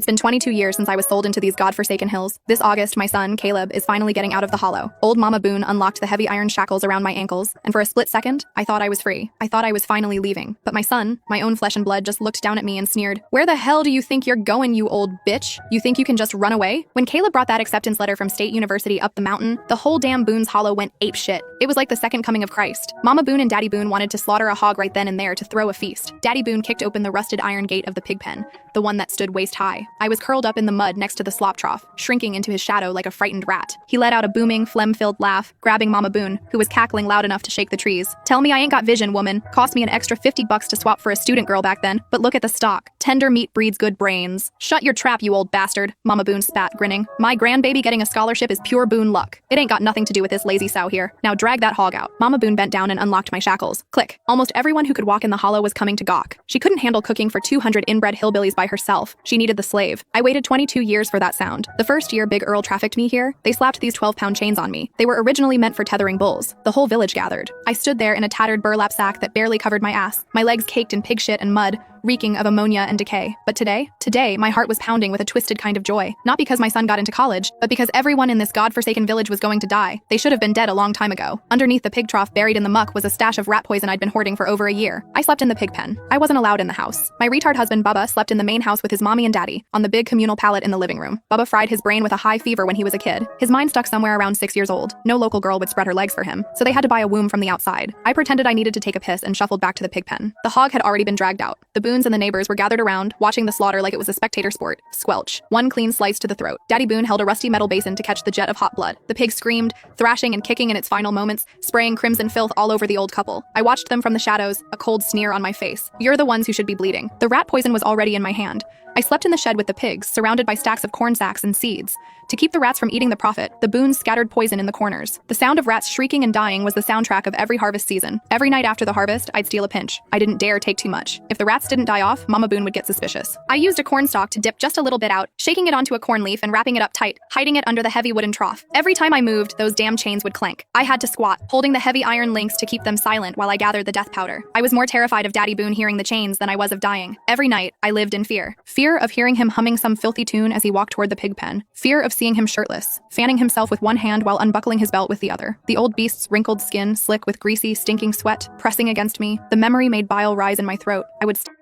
It's been 22 years since I was sold into these godforsaken hills. This August, my son, Caleb, is finally getting out of the hollow. Old Mama Boone unlocked the heavy iron shackles around my ankles, and for a split second, I thought I was free. I thought I was finally leaving. But my son, my own flesh and blood, just looked down at me and sneered, "Where the hell do you think you're going, you old bitch? You think you can just run away?" When Caleb brought that acceptance letter from State University up the mountain, the whole damn Boone's Hollow went apeshit. It was like the second coming of Christ. Mama Boone and Daddy Boone wanted to slaughter a hog right then and there to throw a feast. Daddy Boone kicked open the rusted iron gate of the pig pen, the one that stood waist high. I was curled up in the mud next to the slop trough, shrinking into his shadow like a frightened rat. He let out a booming, phlegm-filled laugh, grabbing Mama Boone, who was cackling loud enough to shake the trees. "Tell me I ain't got vision, woman. Cost me an extra $50 to swap for a student girl back then, but look at the stock. Tender meat breeds good brains." "Shut your trap, you old bastard," Mama Boone spat, grinning. "My grandbaby getting a scholarship is pure Boone luck. It ain't got nothing to do with this lazy sow here. Now drag that hog out." Mama Boone bent down and unlocked my shackles. Click. Almost everyone who could walk in the hollow was coming to gawk. She couldn't handle cooking for 200 inbred hillbillies by herself. She needed the slave. I waited 22 years for that sound. The first year Big Earl trafficked me here, they slapped these 12-pound chains on me. They were originally meant for tethering bulls. The whole village gathered. I stood there in a tattered burlap sack that barely covered my ass, my legs caked in pig shit and mud, reeking of ammonia and decay. But today, my heart was pounding with a twisted kind of joy. Not because my son got into college, but because everyone in this godforsaken village was going to die. They should have been dead a long time ago. Underneath the pig trough, buried in the muck, was a stash of rat poison I'd been hoarding for over a year. I slept in the pig pen. I wasn't allowed in the house. My retard husband, Bubba, slept in the main house with his mommy and daddy, on the big communal pallet in the living room. Bubba fried his brain with a high fever when he was a kid. His mind stuck somewhere around 6 years old. No local girl would spread her legs for him, so they had to buy a womb from the outside. I pretended I needed to take a piss and shuffled back to the pig pen. The hog had already been dragged out. The Boones and the neighbors were gathered around, watching the slaughter like it was a spectator sport. Squelch. One clean slice to the throat. Daddy Boone held a rusty metal basin to catch the jet of hot blood. The pig screamed, thrashing and kicking in its final moments, spraying crimson filth all over the old couple. I watched them from the shadows, a cold sneer on my face. "You're the ones who should be bleeding." The rat poison was already in my hand. I slept in the shed with the pigs, surrounded by stacks of corn sacks and seeds. To keep the rats from eating the profit, the Boones scattered poison in the corners. The sound of rats shrieking and dying was the soundtrack of every harvest season. Every night after the harvest, I'd steal a pinch. I didn't dare take too much. If the rats didn't die off, Mama Boone would get suspicious. I used a corn stalk to dip just a little bit out, shaking it onto a corn leaf and wrapping it up tight, hiding it under the heavy wooden trough. Every time I moved, those damn chains would clank. I had to squat, holding the heavy iron links to keep them silent while I gathered the death powder. I was more terrified of Daddy Boone hearing the chains than I was of dying. Every night, I lived in fear. Fear of hearing him humming some filthy tune as he walked toward the pig pen. Fear of seeing him shirtless, fanning himself with one hand while unbuckling his belt with the other. The old beast's wrinkled skin, slick with greasy, stinking sweat, pressing against me. The memory made bile rise in my throat. I would